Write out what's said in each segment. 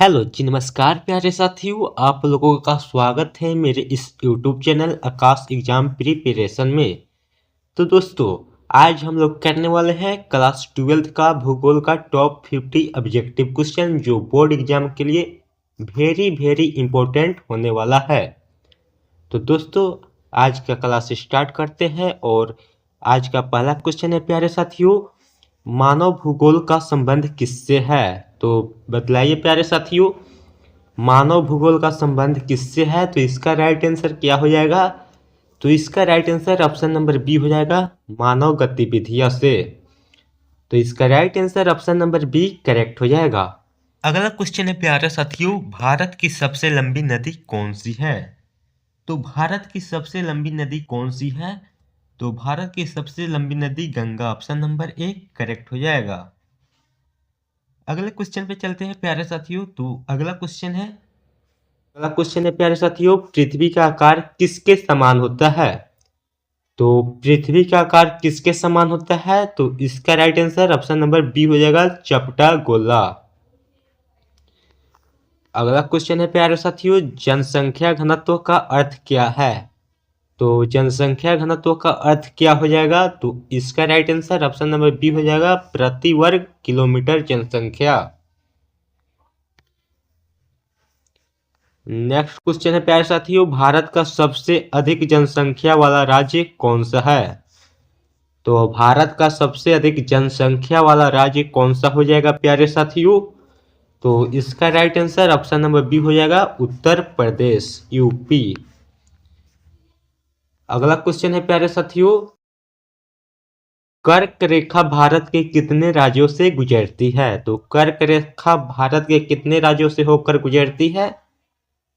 Hello जी, नमस्कार प्यारे साथियों। आप लोगों का स्वागत है मेरे इस यूट्यूब चैनल आकाश एग्जाम प्रिपरेशन में। तो दोस्तों, आज हम लोग करने वाले हैं क्लास 12th का भूगोल का टॉप 50 ऑब्जेक्टिव क्वेश्चन, जो बोर्ड एग्जाम के लिए वेरी वेरी इंपॉर्टेंट होने वाला है। तो दोस्तों, आज का क्लास स्टार्ट करते हैं और आज का पहला क्वेश्चन है प्यारे साथियों, मानव भूगोल का संबंध किससे है। तो बतलाइए प्यारे साथियों, मानव भूगोल का संबंध किससे है। तो इसका राइट आंसर क्या हो जाएगा। तो इसका right answer option number B हो जाएगा, मानव गतिविधियों से। तो इसका right answer option number B correct हो जाएगा। अगला क्वेश्चन है प्यारे साथियों, भारत की सबसे लंबी नदी कौन सी है। तो भारत की सबसे लंबी नदी कौन सी है। तो भारत की सबसे लंबी नदी Ganga, option number A correct हो जाएगा। अगले क्वेश्चन पे चलते हैं प्यारे साथियों। तो अगला क्वेश्चन है प्यारे साथियों, पृथ्वी का आकार किसके समान होता है। तो पृथ्वी का आकार किसके समान होता है। तो इसका right answer option number B हो जाएगा, चपटा गोला। अगला क्वेश्चन है प्यारे साथियों, जनसंख्या घनत्व का अर्थ क्या है। तो जनसंख्या घनत्व का अर्थ क्या हो जाएगा। तो इसका right answer option number B हो जाएगा, प्रति वर्ग किलोमीटर जनसंख्या। नेक्स्ट क्वेश्चन है प्यारे साथियों, भारत का सबसे अधिक जनसंख्या वाला राज्य कौन सा है। तो भारत का सबसे अधिक जनसंख्या वाला राज्य कौन सा हो जाएगा प्यारे साथियों। तो इसका right answer option number B हो जाएगा, उत्तर प्रदेश, यूपी। अगला क्वेश्चन है प्यारे साथियों, कर्क रेखा भारत के कितने राज्यों से गुजरती है। तो कर्क रेखा भारत के कितने राज्यों से होकर गुजरती है।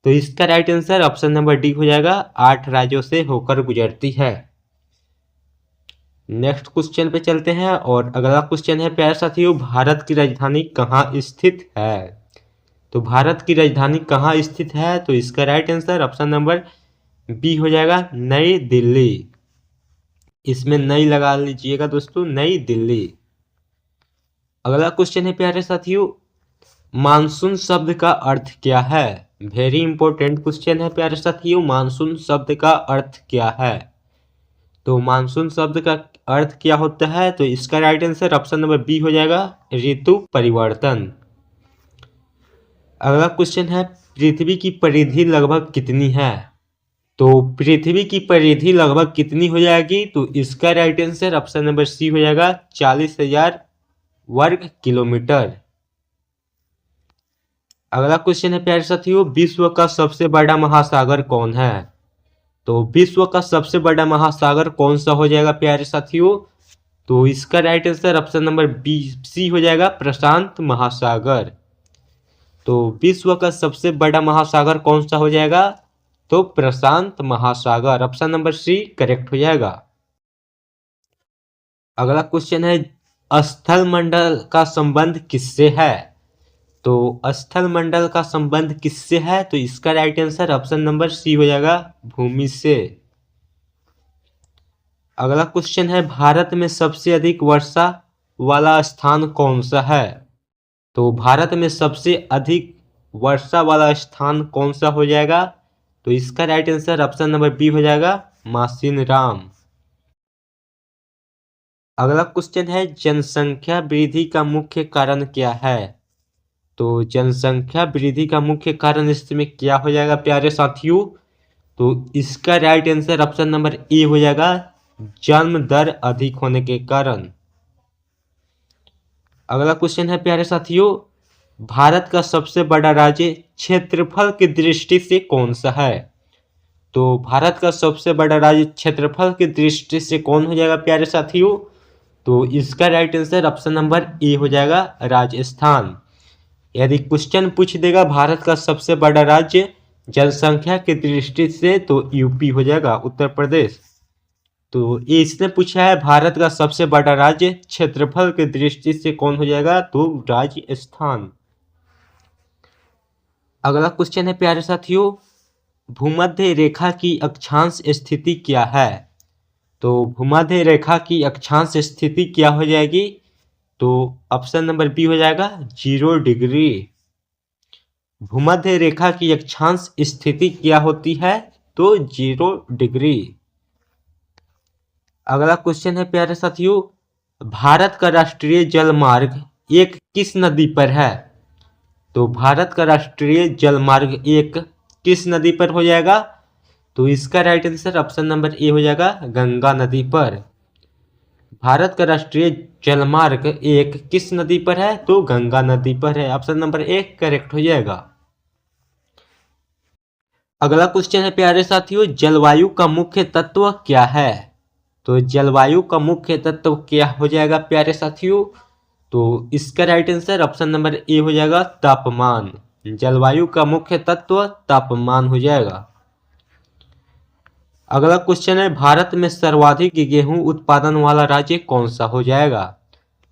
तो इसका right answer option number D हो जाएगा, 8 राज्यों से होकर गुजरती है। नेक्स्ट क्वेश्चन पे चलते हैं और अगला क्वेश्चन है प्यारे साथियों, भारत की राजधानी कहाँ स्थित है। तो भारत की राजधानी कहाँ स्थित है। तो इसका right answer option number B हो जाएगा, नई दिल्ली। इसमें नई लगा लीजिएगा दोस्तों, नई दिल्ली। अगला क्वेश्चन है प्यारे साथियों, मानसून शब्द का अर्थ क्या है। वेरी इंपॉर्टेंट क्वेश्चन है प्यारे साथियों, मानसून शब्द का अर्थ क्या है। तो मानसून शब्द का अर्थ क्या होता है। तो इसका right answer option number B हो जाएगा, ऋतु परिवर्तन। अगला क्वेश्चन है, पृथ्वी की परिधि लगभग कितनी है। तो पृथ्वी की परिधि लगभग कितनी हो जाएगी। तो इसका right answer option number C हो जाएगा, 40,000 वर्ग किलोमीटर। अगला क्वेश्चन है प्यारे साथियों, विश्व का सबसे बड़ा महासागर कौन है। तो विश्व का सबसे बड़ा महासागर कौन सा हो जाएगा प्यारे साथियों। तो इसका right answer option number B C हो जाएगा, प्रशांत महासागर। तो विश्व का सबसे बड़ा महासागर कौन सा हो जाएगा। तो प्रशांत महासागर, ऑप्शन नंबर सी करेक्ट हो जाएगा। अगला क्वेश्चन है, स्थल मंडल का संबंध किससे है। तो स्थल मंडल का संबंध किससे है। तो इसका right answer option number C हो जाएगा, भूमि से। अगला क्वेश्चन है, भारत में सबसे अधिक वर्षा वाला स्थान कौन सा है। तो भारत में सबसे अधिक वर्षा वाला स्थान कौन सा हो जाएगा। तो इसका right answer option number B हो जाएगा, मासिनराम। अगला क्वेश्चन है, जनसंख्या वृद्धि का मुख्य कारण क्या है। तो जनसंख्या वृद्धि का मुख्य कारण इसमें क्या हो जाएगा प्यारे साथियों। तो इसका right answer option number A हो जाएगा, जन्म दर अधिक होने के कारण। अगला क्वेश्चन है प्यारे साथियों, भारत का सबसे बड़ा राज्य क्षेत्रफल की दृष्टि से कौन सा है। तो भारत का सबसे बड़ा राज्य क्षेत्रफल की दृष्टि से कौन हो जाएगा प्यारे साथियों। तो इसका right answer option number A हो जाएगा, राजस्थान। यदि क्वेश्चन पूछ देगा भारत का सबसे बड़ा राज्य जनसंख्या की दृष्टि से, तो यूपी हो जाएगा, उत्तर प्रदेश। तो ये इसने पूछा है भारत का सबसे बड़ा राज्य क्षेत्रफल की दृष्टि से कौन हो जाएगा। तो राजस्थान। अगला क्वेश्चन है प्यारे साथियों, भूमध्य रेखा की अक्षांश स्थिति क्या है। तो भूमध्य रेखा की अक्षांश स्थिति क्या हो जाएगी। तो ऑप्शन नंबर बी हो जाएगा, 0 डिग्री। भूमध्य रेखा की अक्षांश स्थिति क्या होती है? तो 0 डिग्री। अगला क्वेश्चन है प्यारे साथियों, भारत का राष्ट्रीय जलमार्ग एक किस नदी पर है? तो भारत का राष्ट्रीय जलमार्ग एक किस नदी पर हो जाएगा? तो इसका right answer option number A हो जाएगा, गंगा नदी पर। भारत का राष्ट्रीय जलमार्ग एक किस नदी पर है? तो गंगा नदी पर है। ऑप्शन नंबर ए करेक्ट हो जाएगा। अगला क्वेश्चन है प्यारे साथियों, जलवायु का मुख्य तत्व क्या है? तो जलवायु का मुख्य तत्व क्या हो जाएगा प्यारे साथियों? तो इसका right answer option number A हो जाएगा, तापमान। जलवायु का मुख्य तत्व तापमान हो जाएगा। अगला क्वेश्चन है, भारत में सर्वाधिक गेहूं उत्पादन वाला राज्य कौन सा हो जाएगा?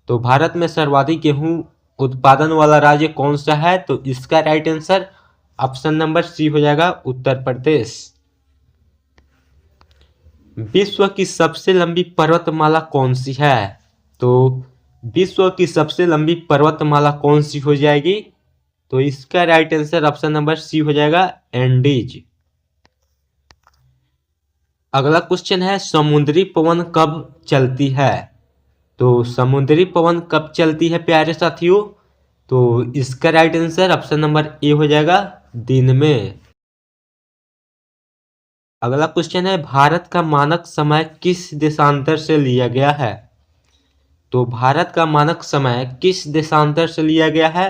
तो भारत में सर्वाधिक गेहूं उत्पादन वाला राज्य कौन सा है? तो इसका right answer option number C हो जाएगा, उत्तर प्रदेश। विश्व की सबसे लंबी पर्वतमाला कौन सी है? तो विश्व की सबसे लंबी पर्वतमाला कौन सी हो जाएगी? तो इसका right answer option number C हो जाएगा, एंडीज। अगला क्वेश्चन है, समुद्री पवन कब चलती है? तो समुद्री पवन कब चलती है प्यारे साथियों? तो इसका right answer option number A हो जाएगा, दिन में। अगला क्वेश्चन है, भारत का मानक समय किस देशांतर से लिया गया है? तो भारत का मानक समय किस देशांतर से लिया गया है?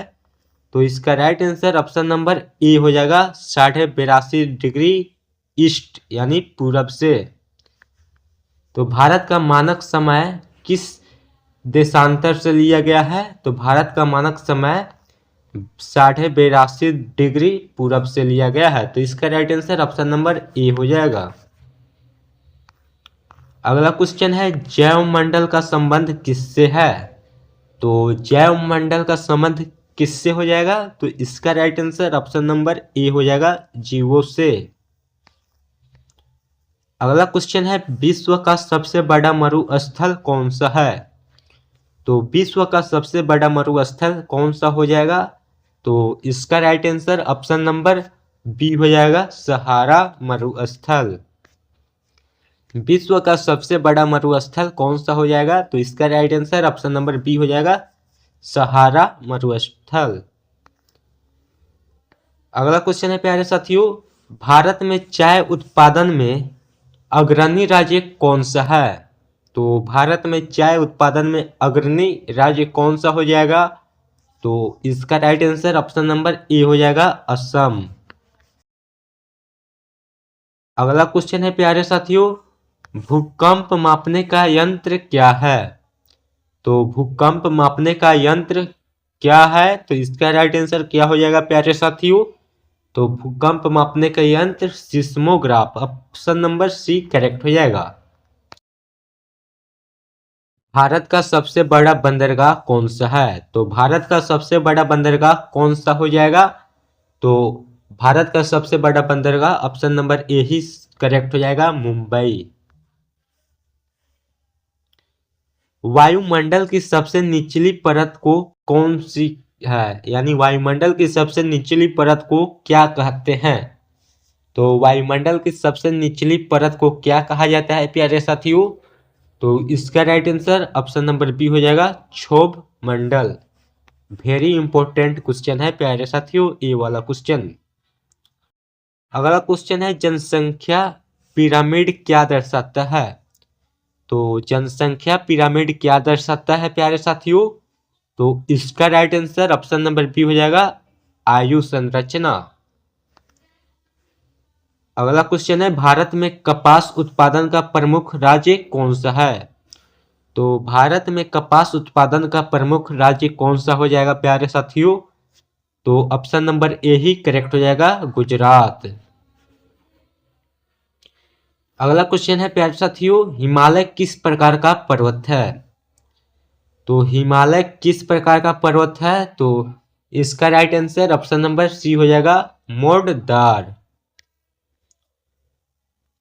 तो इसका right answer option number A हो जाएगा, 82.5 डिग्री ईस्ट यानी पूरब से। तो भारत का मानक समय किस देशांतर से लिया गया है? तो भारत का मानक समय 82.5 डिग्री पूरब से लिया गया है। तो इसका right answer option number A हो जाएगा। अगला क्वेश्चन है, जैव मंडल का संबंध किससे है? तो जैव मंडल का संबंध किससे हो जाएगा? तो इसका right answer option number A हो जाएगा, जीवों से। अगला क्वेश्चन है, विश्व का सबसे बड़ा मरुस्थल कौन सा है? तो विश्व का सबसे बड़ा मरुस्थल कौन सा हो जाएगा? तो इसका right answer option number B हो जाएगा, सहारा मरुस्थल। विश्व का सबसे बड़ा मरुस्थल कौन सा हो जाएगा? तो इसका right answer option number B हो जाएगा, सहारा मरुस्थल। अगला क्वेश्चन है प्यारे साथियों, भारत में चाय उत्पादन में अग्रणी राज्य कौन सा है? तो भारत में चाय उत्पादन में अग्रणी राज्य कौन सा हो जाएगा? तो इसका right answer option number A हो जाएगा, असम। अगला क्वेश्चन है प्यारे साथियों, भूकंप मापने का यंत्र क्या है? तो भूकंप मापने का यंत्र क्या है? तो इसका राइट आंसर क्या हो जाएगा प्यारे साथियों? तो भूकंप मापने का यंत्र seismograph. Option number C correct हो जाएगा। भारत का सबसे बड़ा बंदरगाह कौन सा है? तो भारत का सबसे बड़ा बंदरगाह कौन सा हो जाएगा? तो भारत का सबसे बड़ा बंदरगाह option number A he correct हो जाएगा, मुंबई। वायुमंडल की सबसे निचली परत को कौन सी है? यानी वायुमंडल की सबसे निचली परत को क्या कहते हैं? तो वायुमंडल की सबसे निचली परत को क्या कहा जाता है प्यारे साथियों? तो इसका right answer option number B हो जाएगा, क्षोभ मंडल। वेरी इंपॉर्टेंट क्वेश्चन है प्यारे साथियों, ये वाला क्वेश्चन। अगला क्वेश्चन है, जनसंख्या पिरामिड क्या दर्शाता है? तो जनसंख्या पिरामिड क्या दर्शाता है प्यारे साथियों? तो इसका right answer option number B हो जाएगा, आयु संरचना। अगला क्वेश्चन है, भारत में कपास उत्पादन का प्रमुख राज्य कौन सा है? तो भारत में कपास उत्पादन का प्रमुख राज्य कौन सा हो जाएगा प्यारे साथियों? तो option number A he correct हो जाएगा, गुजरात। अगला क्वेश्चन है प्यारे साथियों, हिमालय किस प्रकार का पर्वत है? तो हिमालय किस प्रकार का पर्वत है? तो इसका right answer option number C हो जाएगा, मोड़दार।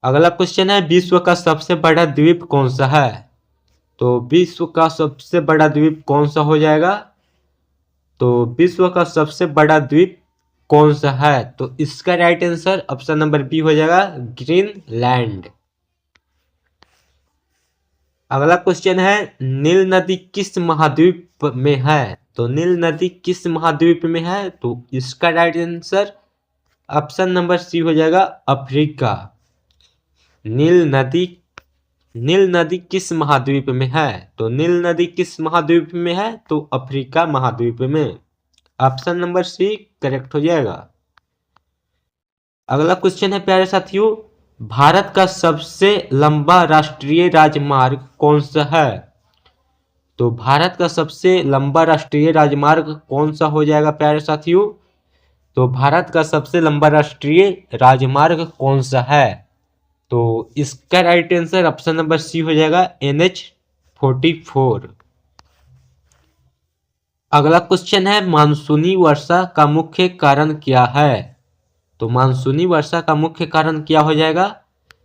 अगला क्वेश्चन है, विश्व का सबसे बड़ा द्वीप कौन सा है? तो विश्व का सबसे बड़ा द्वीप कौन सा हो जाएगा? तो विश्व का सबसे बड़ा द्वीप कौन सा है? तो इसका right answer option number B हो जाएगा ग्रीनलैंड। अगला क्वेश्चन है नील नदी किस महाद्वीप में है? तो नील नदी किस महाद्वीप में है? तो इसका right answer option number C हो जाएगा अफ्रीका। नील नदी किस महाद्वीप में है? तो नील नदी किस महाद्वीप में है? तो अफ्रीका महाद्वीप में। ऑप्शन नंबर सी करेक्ट हो जाएगा। अगला क्वेश्चन है प्यारे साथियों, भारत का सबसे लंबा राष्ट्रीय राजमार्ग कौन सा है? तो भारत का सबसे लंबा राष्ट्रीय राजमार्ग कौन सा हो जाएगा प्यारे साथियों? तो भारत का सबसे लंबा राष्ट्रीय राजमार्ग कौन सा है? तो इसका right answer option number C हो जाएगा NH-44। अगला क्वेश्चन है मानसूनी वर्षा का मुख्य कारण क्या है? तो मानसूनी वर्षा का मुख्य कारण क्या हो जाएगा?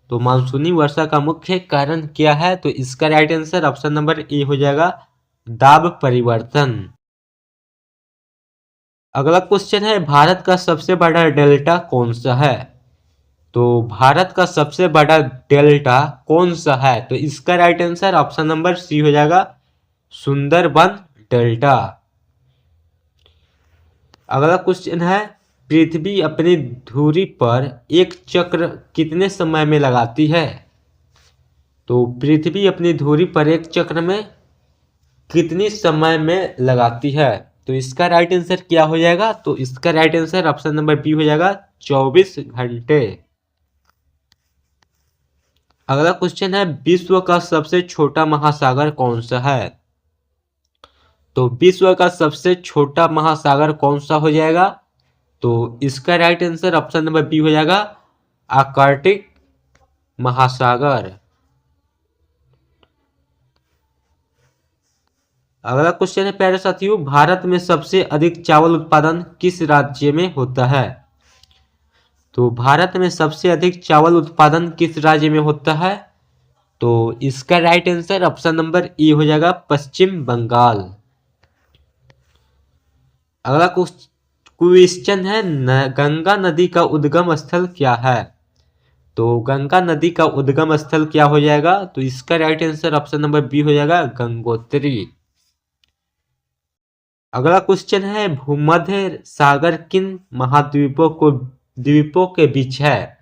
तो मानसूनी वर्षा का मुख्य कारण क्या है? तो इसका right answer option number A हो जाएगा दाब परिवर्तन। अगला क्वेश्चन है भारत का सबसे बड़ा डेल्टा कौन सा है? तो भारत का सबसे बड़ा डेल्टा कौन सा है? तो इसका right answer option number C हो जाएगा सुंदरबन डेल्टा। अगला क्वेश्चन है पृथ्वी अपनी धुरी पर एक चक्र कितने समय में लगाती है? तो पृथ्वी अपनी धुरी पर एक चक्र में कितनी समय में लगाती है? तो इसका राइट आंसर क्या हो जाएगा? तो इसका right answer option number B हो जाएगा 24 घंटे। अगला क्वेश्चन है विश्व का सबसे छोटा महासागर कौन सा है? तो विश्व का सबसे छोटा महासागर कौन सा हो जाएगा? तो इसका right answer option number B हो जाएगा आर्कटिक महासागर। अगला क्वेश्चन है प्यारे साथियों भारत में सबसे अधिक चावल उत्पादन किस राज्य में होता है? तो भारत में सबसे अधिक चावल उत्पादन किस राज्य में होता है? तो इसका right answer option number A हो जाएगा पश्चिम बंगाल। अगला क्वेश्चन है गंगा नदी का उद्गम स्थल क्या है? तो गंगा नदी का उद्गम स्थल क्या हो जाएगा? तो इसका right answer option number B हो जाएगा गंगोत्री। अगला क्वेश्चन है भूमध्य सागर किन द्वीपों के बीच है?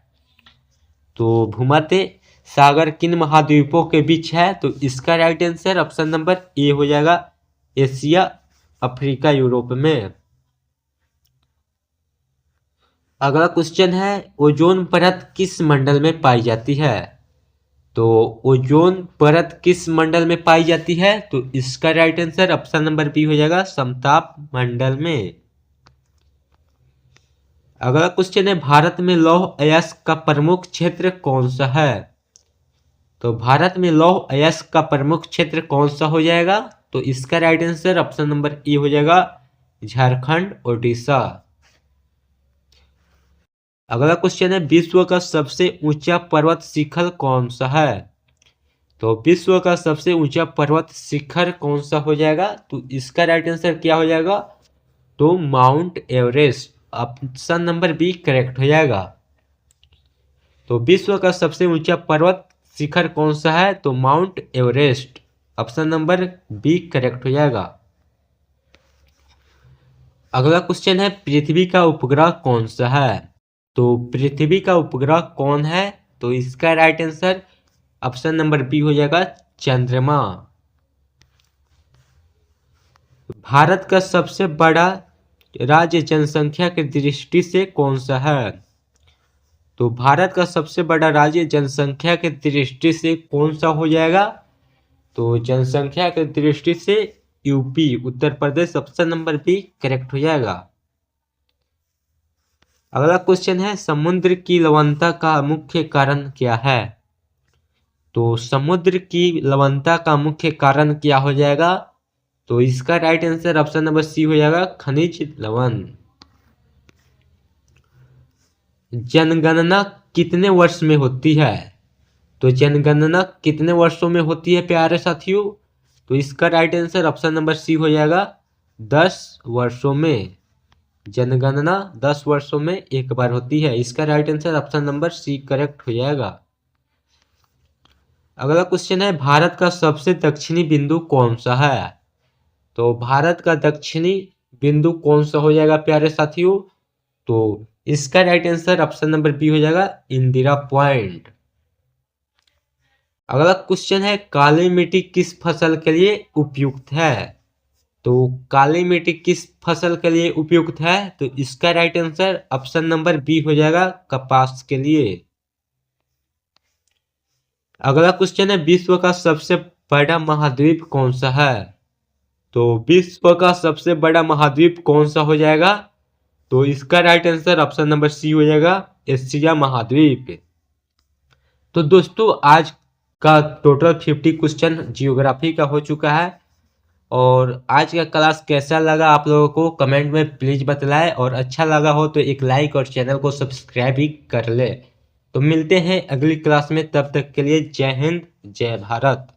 तो भूमध्य सागर किन महाद्वीपों के बीच है? तो इसका right answer option number A हो जाएगा एशिया अफ्रीका यूरोप में। अगला क्वेश्चन है ओजोन परत किस मंडल में पाई जाती है? तो ओजोन परत किस मंडल में पाई जाती है? तो इसका right answer option number B हो जाएगा समताप मंडल में। अगला क्वेश्चन है भारत में लौह अयस्क का प्रमुख क्षेत्र कौन सा है? तो भारत में लौह अयस्क का प्रमुख क्षेत्र कौन सा हो जाएगा? तो इसका right answer option number A हो जाएगा झारखंड ओडिशा। अगला क्वेश्चन है विश्व का सबसे ऊंचा पर्वत शिखर कौन सा है? तो विश्व का सबसे ऊंचा पर्वत शिखर कौन सा हो जाएगा? तो इसका राइट आंसर क्या हो जाएगा? तो Mount Everest. Option number B correct हो जाएगा। तो विश्व का सबसे ऊंचा पर्वत शिखर कौन सा है? तो Mount Everest. Option number B correct हो जाएगा। अगला क्वेश्चन है पृथ्वी का उपग्रह कौन सा है? तो पृथ्वी का उपग्रह कौन है? तो इसका right answer option number B हो जाएगा चंद्रमा। भारत का सबसे बड़ा राज्य जनसंख्या की दृष्टि से कौन सा है? तो भारत का सबसे बड़ा राज्य जनसंख्या की दृष्टि से कौन सा हो जाएगा? तो जनसंख्या की दृष्टि से UP Uttar Pradesh. Option number B correct हो जाएगा। अगला क्वेश्चन है समुद्र की लवणता का मुख्य कारण क्या है? तो समुद्र की लवणता का मुख्य कारण क्या हो जाएगा? तो इसका right answer option number C हो जाएगा खनिज लवण। जनगणना कितने वर्ष में होती है? तो जनगणना कितने वर्षों में होती है प्यारे साथियों? तो इसका right answer option number C हो जाएगा 10 वर्षों में। जनगणना 10 वर्षों में एक बार होती है। इसका right answer option number C correct हो जाएगा। अगला क्वेश्चन है, भारत का सबसे दक्षिणी बिंदु कौन सा है? तो भारत का दक्षिणी बिंदु कौन सा हो जाएगा प्यारे साथियों? तो इसका right answer option number B हो जाएगा, इंदिरा पॉइंट। अगला क्वेश्चन है, काली मिट्टी किस फसल के लिए उपयुक्त है? तो काली मिट्टी किस फसल के लिए उपयुक्त है? तो इसका right answer option number B हो जाएगा, कपास के लिए। अगला क्वेश्चन है, विश्व का सबसे बड़ा महाद्वीप कौन सा है? तो विश्व का सबसे बड़ा महाद्वीप कौन सा हो जाएगा? तो इसका right answer option number C हो जाएगा, एशिया महाद्वीप। तो दोस्तों आज का टोटल 50 क्वेश्चन जियोग्राफी का हो चुका है। और आज का क्लास कैसा लगा आप लोगों को कमेंट में प्लीज बतलाएं, और अच्छा लगा हो तो एक लाइक और चैनल को सब्सक्राइब भी कर ले। तो मिलते हैं अगली क्लास में, तब तक के लिए जय हिंद जय भारत।